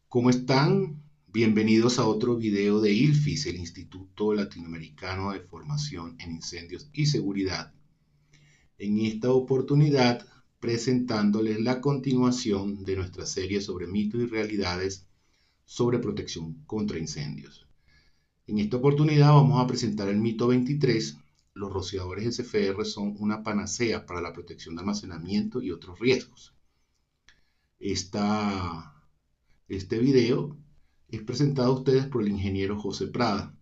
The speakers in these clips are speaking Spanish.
¿Cómo están? Bienvenidos a otro video de ILFIS, el Instituto Latinoamericano de Formación en Incendios y Seguridad. En esta oportunidad, presentándoles la continuación de nuestra serie sobre mitos y realidades sobre protección contra incendios. En esta oportunidad vamos a presentar el mito 23. Los rociadores SFR son una panacea para la protección de almacenamiento y otros riesgos. Este video es presentado a ustedes por el ingeniero José Prada,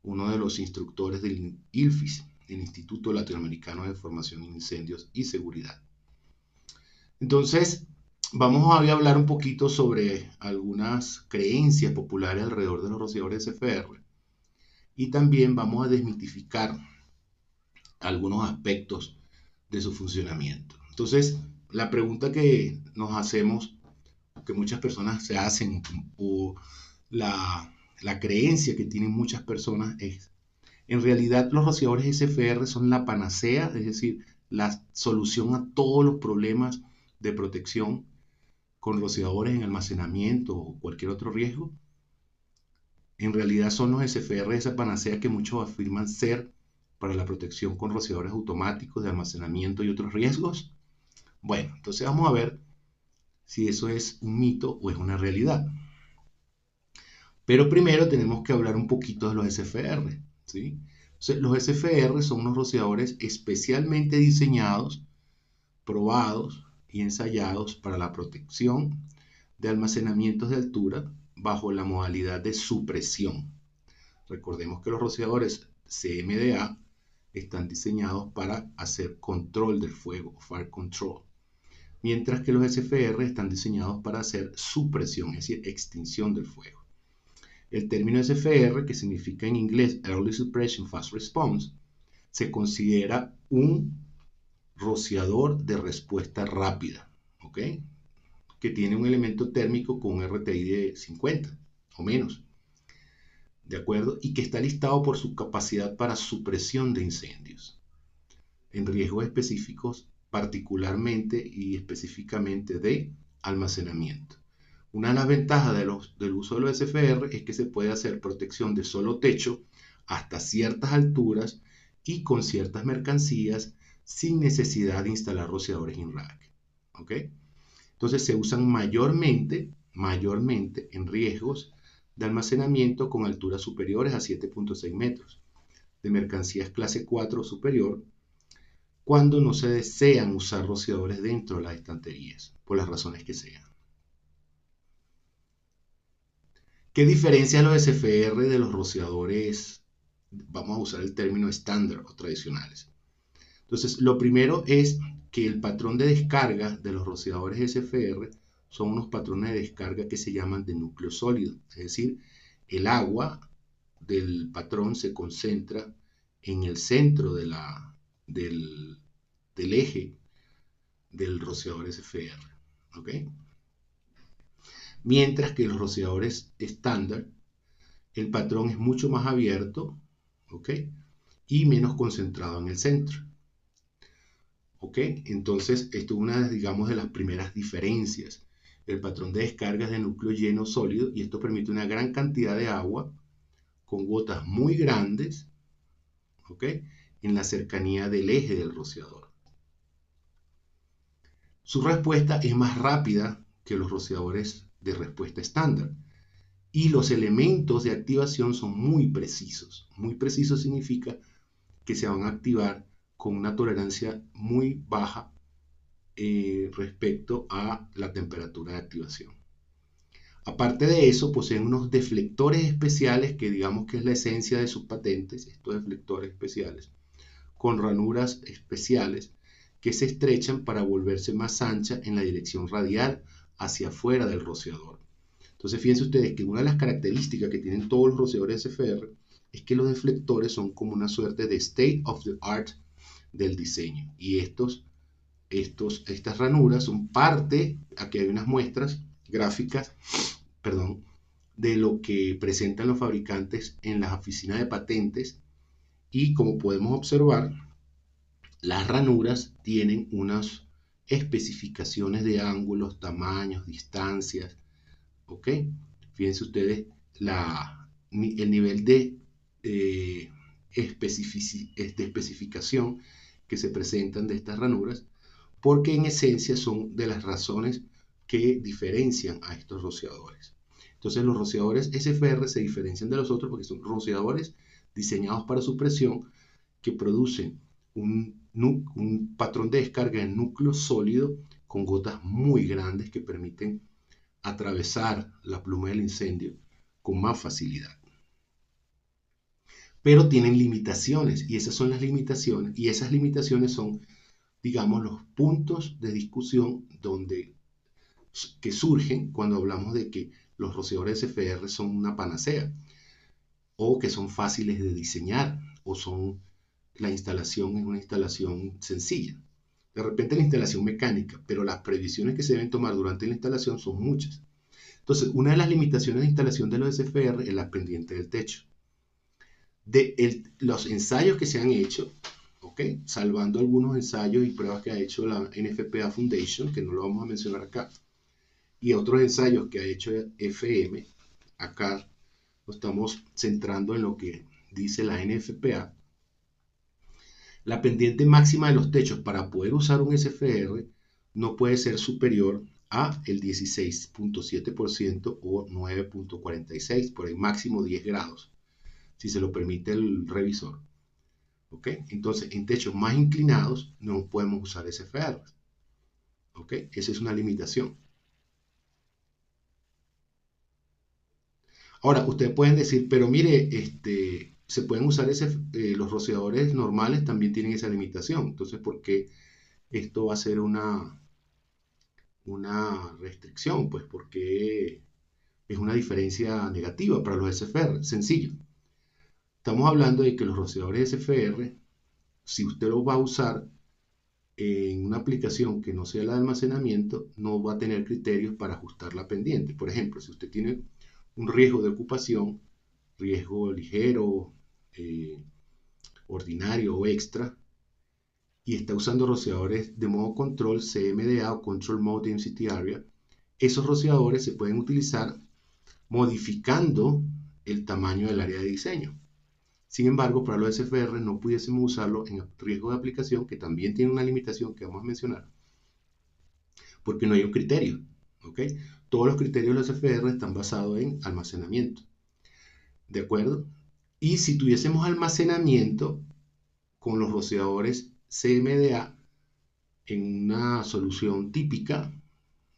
uno de los instructores del ILFIS, el Instituto Latinoamericano de Formación en Incendios y Seguridad. Entonces, vamos a hablar un poquito sobre algunas creencias populares alrededor de los rociadores SFR y también vamos a desmitificar algunos aspectos de su funcionamiento. Entonces, la pregunta que nos hacemos, que muchas personas se hacen, o la creencia que tienen muchas personas es, en realidad los rociadores SFR son la panacea, es decir, la solución a todos los problemas de protección con rociadores en almacenamiento o cualquier otro riesgo. En realidad son los SFR esa panacea que muchos afirman ser para la protección con rociadores automáticos de almacenamiento y otros riesgos. Bueno, entonces vamos a ver si eso es un mito o es una realidad. Pero primero tenemos que hablar un poquito de los SFR, ¿sí? Entonces, los SFR son unos rociadores especialmente diseñados, probados y ensayados para la protección de almacenamientos de altura bajo la modalidad de supresión. Recordemos que los rociadores CMDA están diseñados para hacer control del fuego, fire control, mientras que los SFR están diseñados para hacer supresión, es decir, extinción del fuego. El término SFR, que significa en inglés Early Suppression Fast Response, se considera un rociador de respuesta rápida, ¿ok? Que tiene un elemento térmico con un RTI de 50 o menos, ¿de acuerdo? Y que está listado por su capacidad para supresión de incendios en riesgos específicos, particularmente y específicamente de almacenamiento. Una de las ventajas del uso de los SFR es que se puede hacer protección de solo techo hasta ciertas alturas y con ciertas mercancías sin necesidad de instalar rociadores in rack. ¿Ok? Entonces se usan mayormente en riesgos de almacenamiento con alturas superiores a 7.6 metros, de mercancías clase 4 o superior, cuando no se desean usar rociadores dentro de las estanterías, por las razones que sean. ¿Qué diferencia los SFR de los rociadores? Vamos a usar el término estándar o tradicionales. Entonces, lo primero es que el patrón de descarga de los rociadores SFR son unos patrones de descarga que se llaman de núcleo sólido. Es decir, el agua del patrón se concentra en el centro del eje del rociador SFR. ¿Ok? Mientras que los rociadores estándar, el patrón es mucho más abierto, ¿ok? Y menos concentrado en el centro. ¿Ok? Entonces, esto es una, digamos, de las primeras diferencias. El patrón de descarga es de núcleo lleno sólido y esto permite una gran cantidad de agua con gotas muy grandes, ¿ok? En la cercanía del eje del rociador. Su respuesta es más rápida que los rociadores de respuesta estándar y los elementos de activación son muy precisos. Muy preciso significa que se van a activar con una tolerancia muy baja respecto a la temperatura de activación. Aparte de eso, poseen unos deflectores especiales que digamos que es la esencia de sus patentes, estos deflectores especiales, con ranuras especiales que se estrechan para volverse más ancha en la dirección radial hacia afuera del rociador. Entonces, fíjense ustedes que una de las características que tienen todos los rociadores SFR es que los deflectores son como una suerte de state of the art del diseño. Y estas ranuras son parte, aquí hay unas muestras gráficas, perdón, de lo que presentan los fabricantes en las oficinas de patentes y como podemos observar, las ranuras tienen unas especificaciones de ángulos, tamaños, distancias, ¿ok? Fíjense ustedes el nivel de especificación que se presentan de estas ranuras, porque en esencia son de las razones que diferencian a estos rociadores. Entonces los rociadores SFR se diferencian de los otros porque son rociadores diseñados para supresión que producen un patrón de descarga en núcleo sólido con gotas muy grandes que permiten atravesar la pluma del incendio con más facilidad. Pero tienen limitaciones y esas son las limitaciones y esas limitaciones son, digamos, los puntos de discusión que surgen cuando hablamos de que los rociadores SFR son una panacea o que son fáciles de diseñar o son la instalación es una instalación sencilla. De repente la instalación mecánica, pero las previsiones que se deben tomar durante la instalación son muchas. Entonces, una de las limitaciones de instalación de los SFR es la pendiente del techo. Los ensayos que se han hecho, ¿okay? Salvando algunos ensayos y pruebas que ha hecho la NFPA Foundation, que no lo vamos a mencionar acá, y otros ensayos que ha hecho FM, acá nos estamos centrando en lo que dice la NFPA. La pendiente máxima de los techos para poder usar un SFR no puede ser superior a el 16.7% o 9.46%, por el máximo 10 grados, si se lo permite el revisor. ¿Ok? Entonces, en techos más inclinados no podemos usar SFR. ¿Ok? Esa es una limitación. Ahora, ustedes pueden decir, pero mire, se pueden usar los rociadores normales también tienen esa limitación. Entonces, ¿por qué esto va a ser una restricción? Pues porque es una diferencia negativa para los SFR. Sencillo. Estamos hablando de que los rociadores SFR, si usted los va a usar en una aplicación que no sea la de almacenamiento, no va a tener criterios para ajustar la pendiente. Por ejemplo, si usted tiene un riesgo de ocupación, riesgo ligero, eh, ordinario o extra, y está usando rociadores de modo control, CMDA o Control Mode Density Area, esos rociadores se pueden utilizar modificando el tamaño del área de diseño. Sin embargo, para los SFR no pudiésemos usarlo en riesgo de aplicación, que también tiene una limitación que vamos a mencionar, porque no hay un criterio. ¿Ok? Todos los criterios de los SFR están basados en almacenamiento. ¿De acuerdo? Y si tuviésemos almacenamiento con los rociadores CMDA en una solución típica,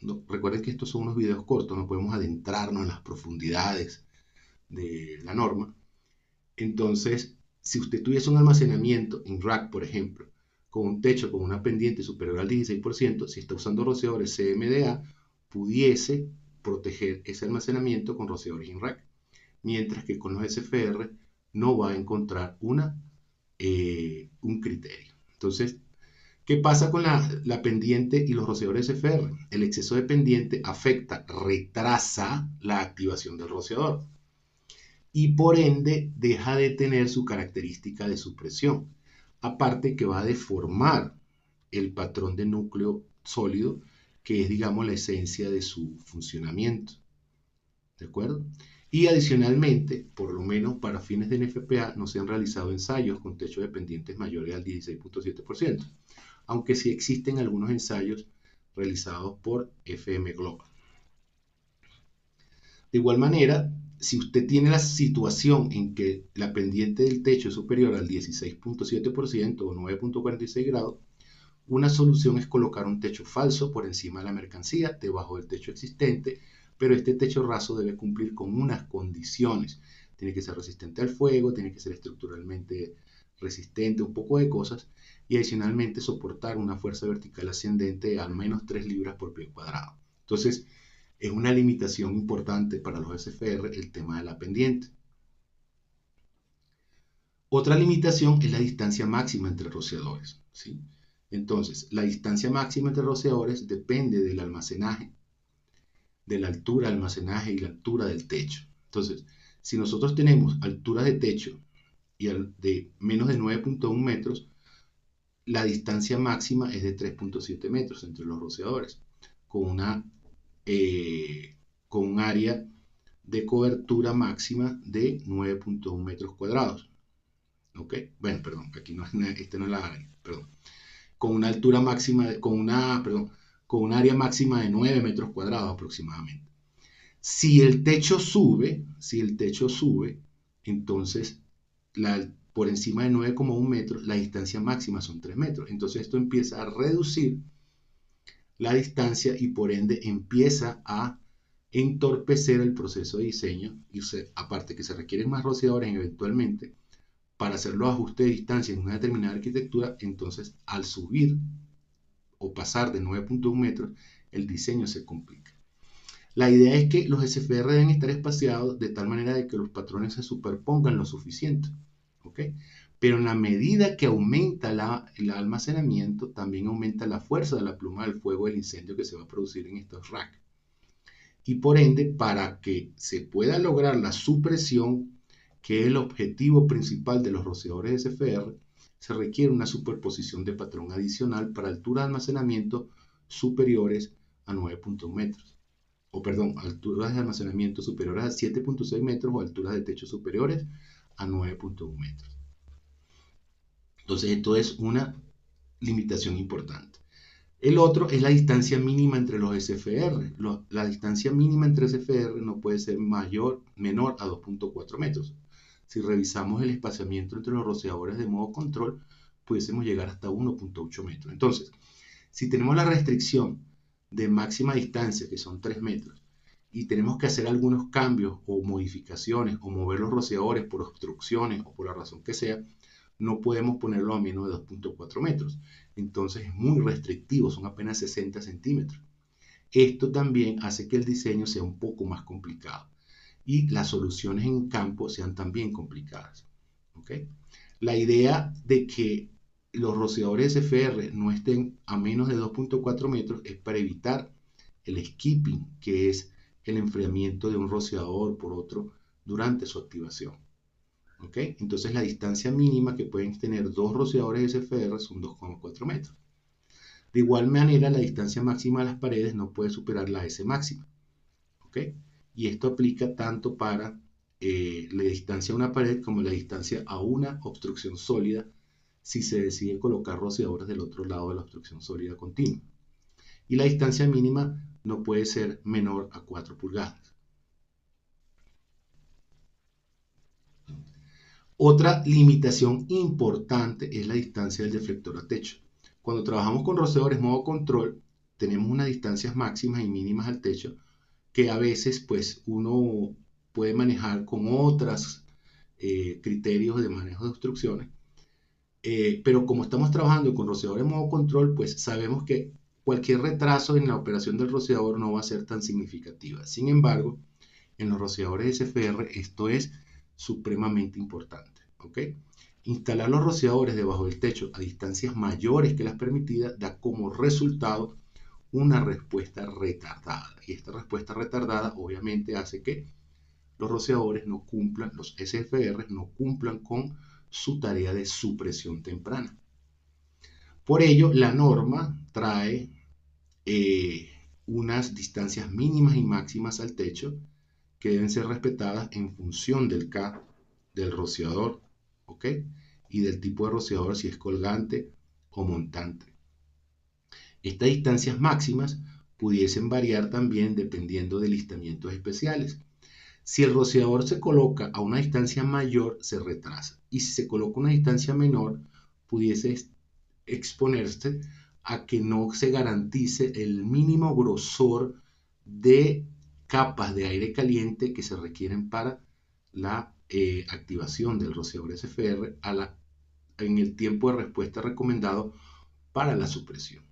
no, recuerden que estos son unos videos cortos, no podemos adentrarnos en las profundidades de la norma. Entonces, si usted tuviese un almacenamiento en rack, por ejemplo, con un techo con una pendiente superior al 16%, si está usando rociadores CMDA, pudiese proteger ese almacenamiento con rociadores en rack. Mientras que con los SFR no va a encontrar un criterio. Entonces, ¿qué pasa con la pendiente y los rociadores SFR? El exceso de pendiente afecta, retrasa la activación del rociador y por ende deja de tener su característica de supresión. Aparte que va a deformar el patrón de núcleo sólido, que es, digamos, la esencia de su funcionamiento. ¿De acuerdo? Y adicionalmente, por lo menos para fines de NFPA, no se han realizado ensayos con techos de pendientes mayores al 16.7%, aunque sí existen algunos ensayos realizados por FM Global. De igual manera, si usted tiene la situación en que la pendiente del techo es superior al 16.7% o 9.46 grados, una solución es colocar un techo falso por encima de la mercancía, debajo del techo existente, pero este techo raso debe cumplir con unas condiciones. Tiene que ser resistente al fuego, tiene que ser estructuralmente resistente, un poco de cosas, y adicionalmente soportar una fuerza vertical ascendente de al menos 3 libras por pie cuadrado. Entonces, es una limitación importante para los SFR el tema de la pendiente. Otra limitación es la distancia máxima entre rociadores, ¿sí? Entonces, la distancia máxima entre rociadores depende del almacenaje, de la altura del almacenaje y la altura del techo. Entonces, si nosotros tenemos altura de techo y de menos de 9.1 metros, la distancia máxima es de 3.7 metros entre los rociadores, con una con un área de cobertura máxima de 9.1 metros cuadrados. ¿Ok? Bueno, perdón, aquí no es, este no es la área, perdón. Con una altura máxima, con un área máxima de 9 metros cuadrados aproximadamente. Si el techo sube, entonces por encima de 9,1 metros, la distancia máxima son 3 metros. Entonces esto empieza a reducir la distancia y por ende empieza a entorpecer el proceso de diseño. Y aparte que se requieren más rociadores eventualmente para hacer los ajustes de distancia en una determinada arquitectura, entonces al subir o pasar de 9.1 metros, el diseño se complica. La idea es que los SFR deben estar espaciados de tal manera de que los patrones se superpongan lo suficiente. ¿Ok? Pero en la medida que aumenta el almacenamiento, también aumenta la fuerza de la pluma del fuego del incendio que se va a producir en estos racks. Y por ende, para que se pueda lograr la supresión, que es el objetivo principal de los rociadores SFR, se requiere una superposición de patrón adicional para alturas de almacenamiento superiores a 9.1 metros. O perdón, alturas de almacenamiento superiores a 7.6 metros o alturas de techo superiores a 9.1 metros. Entonces, esto es una limitación importante. El otro es la distancia mínima entre los SFR. La distancia mínima entre SFR no puede ser menor a 2.4 metros. Si revisamos el espaciamiento entre los rociadores de modo control, pudiésemos llegar hasta 1.8 metros. Entonces, si tenemos la restricción de máxima distancia, que son 3 metros, y tenemos que hacer algunos cambios o modificaciones o mover los rociadores por obstrucciones o por la razón que sea, no podemos ponerlo a menos de 2.4 metros. Entonces es muy restrictivo, son apenas 60 centímetros. Esto también hace que el diseño sea un poco más complicado y las soluciones en campo sean también complicadas. ¿Okay? La idea de que los rociadores SFR no estén a menos de 2.4 metros es para evitar el skipping, que es el enfriamiento de un rociador por otro durante su activación. ¿Okay? Entonces la distancia mínima que pueden tener dos rociadores SFR son 2,4 metros. De igual manera, la distancia máxima de las paredes no puede superar la S máxima. ¿Okay? Y esto aplica tanto para la distancia a una pared como la distancia a una obstrucción sólida si se decide colocar rociadores del otro lado de la obstrucción sólida continua. Y la distancia mínima no puede ser menor a 4 pulgadas. Otra limitación importante es la distancia del deflector a techo. Cuando trabajamos con rociadores modo control, tenemos unas distancias máximas y mínimas al techo que a veces pues uno puede manejar con otros criterios de manejo de obstrucciones. Pero como estamos trabajando con rociadores modo control, pues sabemos que cualquier retraso en la operación del rociador no va a ser tan significativa. Sin embargo, en los rociadores SFR esto es supremamente importante. ¿Okay? Instalar los rociadores debajo del techo a distancias mayores que las permitidas da como resultado una respuesta retardada. Y esta respuesta retardada obviamente hace que los rociadores no cumplan, los SFR no cumplan con su tarea de supresión temprana. Por ello, la norma trae unas distancias mínimas y máximas al techo que deben ser respetadas en función del K del rociador, ¿ok? Y del tipo de rociador, si es colgante o montante. Estas distancias máximas pudiesen variar también dependiendo de listamientos especiales. Si el rociador se coloca a una distancia mayor, se retrasa. Y si se coloca a una distancia menor, pudiese exponerse a que no se garantice el mínimo grosor de capas de aire caliente que se requieren para la activación del rociador SFR en el tiempo de respuesta recomendado para la supresión.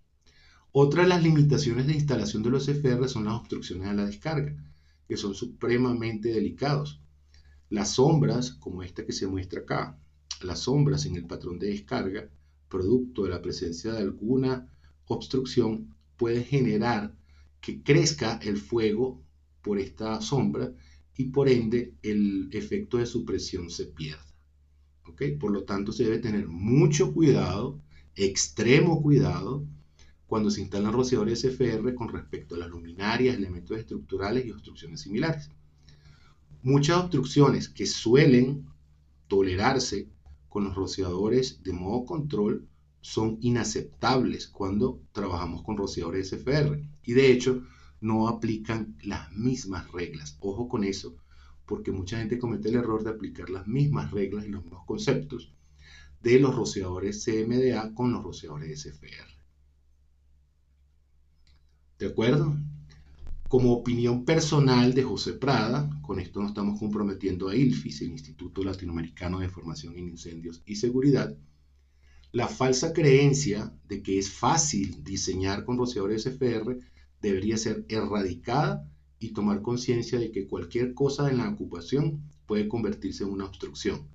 Otra de las limitaciones de instalación de los SFR son las obstrucciones a la descarga, que son supremamente delicados. Las sombras, como esta que se muestra acá, las sombras en el patrón de descarga, producto de la presencia de alguna obstrucción, pueden generar que crezca el fuego por esta sombra y por ende el efecto de supresión se pierda. ¿Okay? Por lo tanto, se debe tener mucho cuidado, extremo cuidado, cuando se instalan rociadores SFR con respecto a las luminarias, elementos estructurales y obstrucciones similares. Muchas obstrucciones que suelen tolerarse con los rociadores de modo control son inaceptables cuando trabajamos con rociadores SFR y de hecho no aplican las mismas reglas. Ojo con eso, porque mucha gente comete el error de aplicar las mismas reglas y los mismos conceptos de los rociadores CMDA con los rociadores SFR. ¿De acuerdo? Como opinión personal de José Prada, con esto nos estamos comprometiendo a ILFIS, el Instituto Latinoamericano de Formación en Incendios y Seguridad, la falsa creencia de que es fácil diseñar con rociadores SFR debería ser erradicada y tomar conciencia de que cualquier cosa en la ocupación puede convertirse en una obstrucción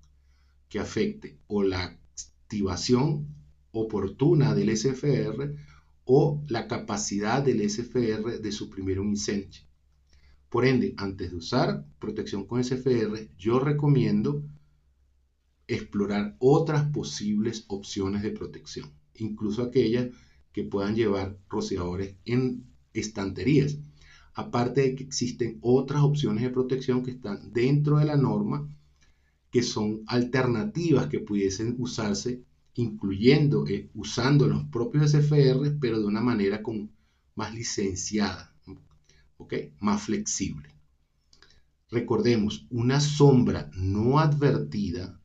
que afecte o la activación oportuna del SFR o la capacidad del SFR de suprimir un incendio. Por ende, antes de usar protección con SFR, yo recomiendo explorar otras posibles opciones de protección, incluso aquellas que puedan llevar rociadores en estanterías. Aparte de que existen otras opciones de protección que están dentro de la norma, que son alternativas que pudiesen usarse, incluyendo usando los propios SFR, pero de una manera más licenciada, ¿okay? Más flexible. Recordemos, una sombra no advertida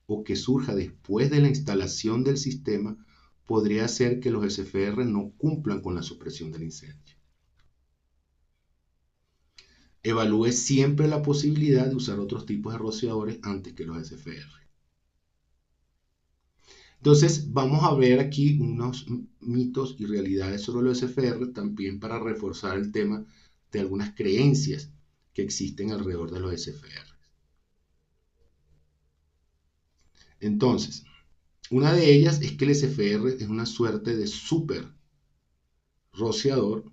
o que surja después de la instalación del sistema podría hacer que los SFR no cumplan con la supresión del incendio. Evalúe siempre la posibilidad de usar otros tipos de rociadores antes que los SFR. Entonces, vamos a ver aquí unos mitos y realidades sobre los SFR, también para reforzar el tema de algunas creencias que existen alrededor de los SFR. Entonces, una de ellas es que el SFR es una suerte de super rociador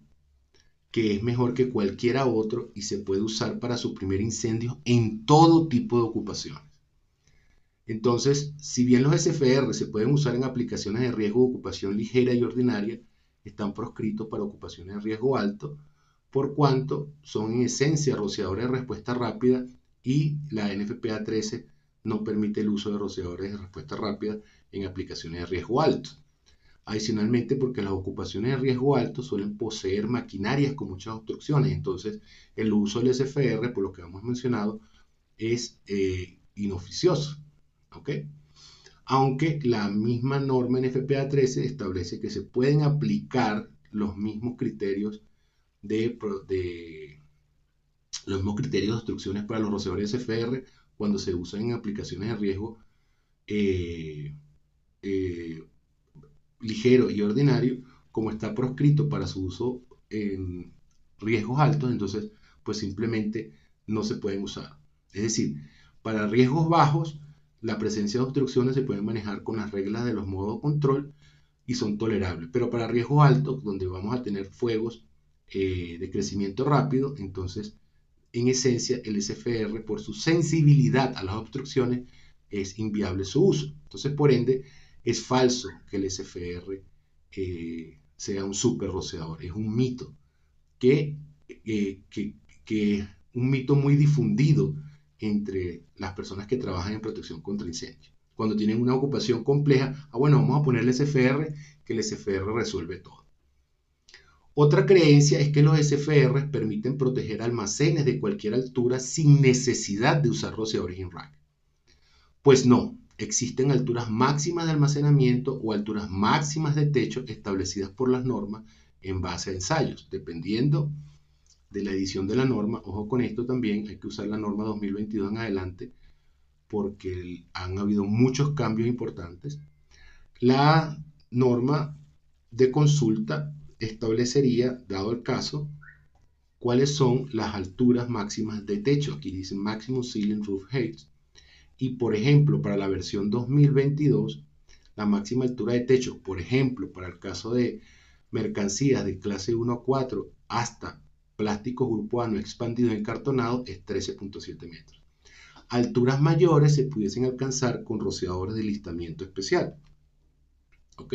que es mejor que cualquiera otro y se puede usar para suprimir incendios en todo tipo de ocupaciones. Entonces, si bien los SFR se pueden usar en aplicaciones de riesgo de ocupación ligera y ordinaria, están proscritos para ocupaciones de riesgo alto, por cuanto son en esencia rociadores de respuesta rápida y la NFPA 13 no permite el uso de rociadores de respuesta rápida en aplicaciones de riesgo alto. Adicionalmente, porque las ocupaciones de riesgo alto suelen poseer maquinarias con muchas obstrucciones, entonces el uso del SFR, por lo que hemos mencionado, es inoficioso. ¿Okay? Aunque la misma norma NFPA 13 establece que se pueden aplicar los mismos criterios de obstrucciones para los rociadores SFR cuando se usan en aplicaciones de riesgo ligero y ordinario, como está proscrito para su uso en riesgos altos, entonces pues simplemente no se pueden usar. Es decir, para riesgos bajos, la presencia de obstrucciones se puede manejar con las reglas de los modos de control y son tolerables, pero para riesgos altos, donde vamos a tener fuegos de crecimiento rápido, entonces en esencia el SFR, por su sensibilidad a las obstrucciones, es inviable su uso. Entonces, por ende, es falso que el SFR sea un super rociador. Es un mito que es un mito muy difundido entre las personas que trabajan en protección contra incendios. Cuando tienen una ocupación compleja, bueno, vamos a ponerle SFR, que el SFR resuelve todo. Otra creencia es que los SFR permiten proteger almacenes de cualquier altura sin necesidad de usar rociadores in rack. Pues no, existen alturas máximas de almacenamiento o alturas máximas de techo establecidas por las normas en base a ensayos, dependiendo de la edición de la norma. Ojo con esto también, hay que usar la norma 2022 en adelante porque han habido muchos cambios importantes. La norma de consulta establecería, dado el caso, cuáles son las alturas máximas de techo. Aquí dice Maximum Ceiling Roof Height. Y, por ejemplo, para la versión 2022, la máxima altura de techo, por ejemplo, para el caso de mercancías de clase 1 a 4 hasta plásticos grupo A no expandido encartonado, es 13.7 metros. Alturas mayores se pudiesen alcanzar con rociadores de listamiento especial. ¿Ok?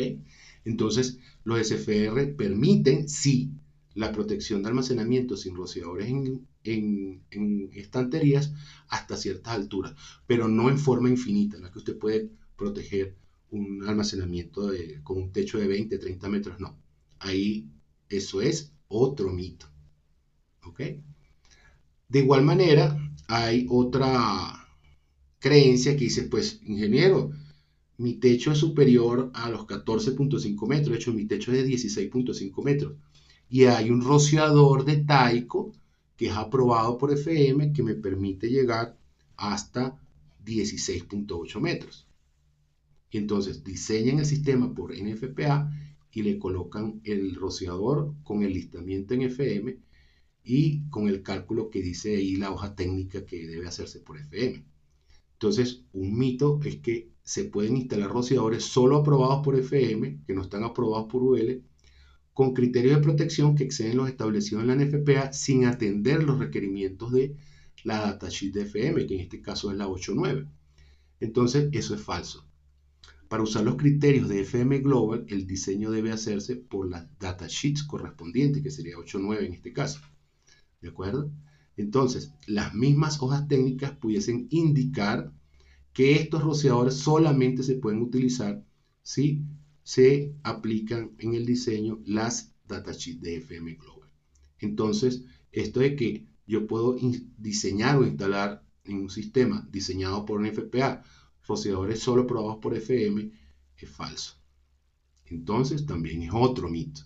Entonces, los SFR permiten, sí, la protección de almacenamiento sin rociadores en estanterías hasta ciertas alturas, pero no en forma infinita, no es que usted puede proteger un almacenamiento con un techo de 20, 30 metros, no. Ahí eso es otro mito. ¿Ok? De igual manera, hay otra creencia que dice, pues, ingeniero, mi techo es superior a los 14.5 metros, de hecho mi techo es de 16.5 metros. Y hay un rociador de Tyco que es aprobado por FM que me permite llegar hasta 16.8 metros. Y entonces diseñan el sistema por NFPA y le colocan el rociador con el listamiento en FM y con el cálculo que dice ahí la hoja técnica que debe hacerse por FM. Entonces, un mito es que se pueden instalar rociadores solo aprobados por FM, que no están aprobados por UL, con criterios de protección que exceden los establecidos en la NFPA sin atender los requerimientos de la datasheet de FM, que en este caso es la 8.9. Entonces, eso es falso. Para usar los criterios de FM Global, el diseño debe hacerse por las datasheets correspondientes, que sería 8.9 en este caso. ¿De acuerdo? Entonces, las mismas hojas técnicas pudiesen indicar que estos rociadores solamente se pueden utilizar si se aplican en el diseño las datasheets de FM Global. Entonces, esto de que yo puedo diseñar o instalar en un sistema diseñado por un FPA rociadores solo aprobados por FM es falso. Entonces, también es otro mito.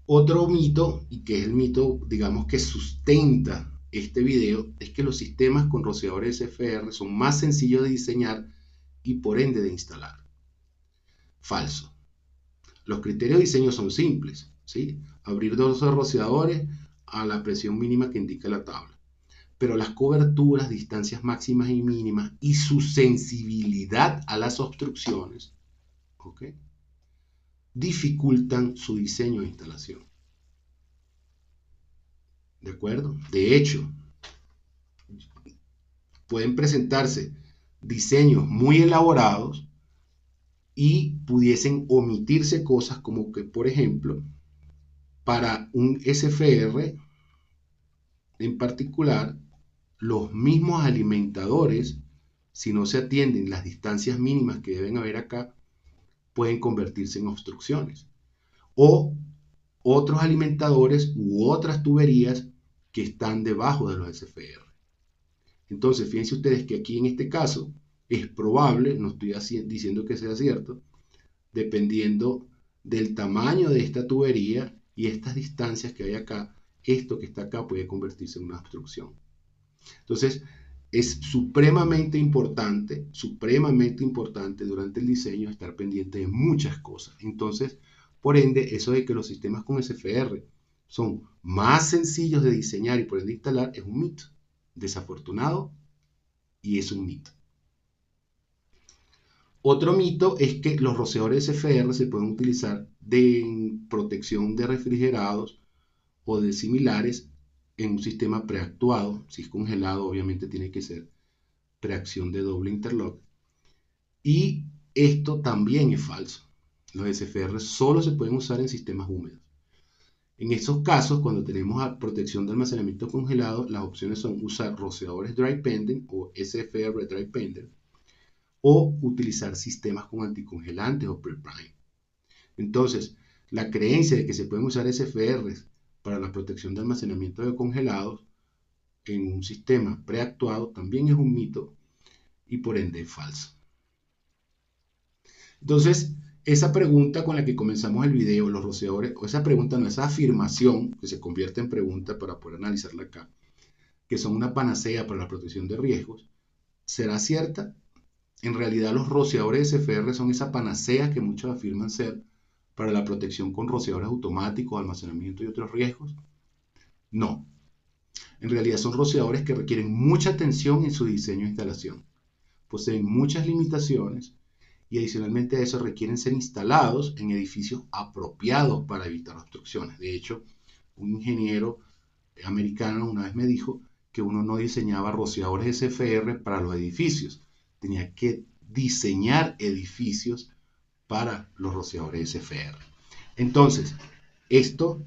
Otro mito, y que es el mito, digamos, que sustenta este video, es que los sistemas con rociadores SFR son más sencillos de diseñar y por ende de instalar. Falso. Los criterios de diseño son simples, ¿sí? Abrir dos rociadores a la presión mínima que indica la tabla. Pero las coberturas, distancias máximas y mínimas y su sensibilidad a las obstrucciones, ¿ok?, dificultan su diseño e instalación. ¿De acuerdo? De hecho, pueden presentarse diseños muy elaborados y pudiesen omitirse cosas como que, por ejemplo, para un SFR en particular, los mismos alimentadores, si no se atienden las distancias mínimas que deben haber acá, pueden convertirse en obstrucciones. O otros alimentadores u otras tuberías que están debajo de los SFR. Entonces, fíjense ustedes que aquí en este caso es probable, no estoy diciendo que sea cierto, dependiendo del tamaño de esta tubería y estas distancias que hay acá, esto que está acá puede convertirse en una obstrucción. Entonces, es supremamente importante durante el diseño estar pendiente de muchas cosas. Entonces, por ende, eso de que los sistemas con SFR son más sencillos de diseñar y por ende instalar es un mito. Desafortunado, y es un mito. Otro mito es que los rociadores SFR se pueden utilizar de protección de refrigerados o de similares en un sistema preactuado. Si es congelado, obviamente tiene que ser preacción de doble interlock. Y esto también es falso. Los SFR solo se pueden usar en sistemas húmedos. En esos casos, cuando tenemos protección de almacenamiento congelado, las opciones son usar rociadores dry pendant o SFR dry pendant o utilizar sistemas con anticongelantes o pre-prime. Entonces, la creencia de que se pueden usar SFRs para la protección de almacenamiento de congelados en un sistema preactuado también es un mito y por ende es falso. Entonces, esa pregunta con la que comenzamos el video, los rociadores, o esa pregunta no, esa afirmación que se convierte en pregunta para poder analizarla acá, que son una panacea para la protección de riesgos, ¿será cierta? En realidad los rociadores SFR son esa panacea que muchos afirman ser para la protección con rociadores automáticos, almacenamiento y otros riesgos. No. En realidad son rociadores que requieren mucha atención en su diseño e instalación. Poseen muchas limitaciones y adicionalmente a eso requieren ser instalados en edificios apropiados para evitar obstrucciones. De hecho, un ingeniero americano una vez me dijo que uno no diseñaba rociadores SFR para los edificios, tenía que diseñar edificios para los rociadores SFR. Entonces, esto,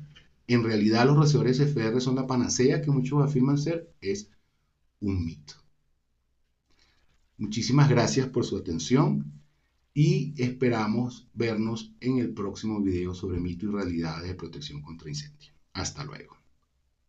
en realidad los rociadores SFR son la panacea que muchos afirman ser, es un mito. Muchísimas gracias por su atención y esperamos vernos en el próximo video sobre mito y realidades de protección contra incendio. Hasta luego.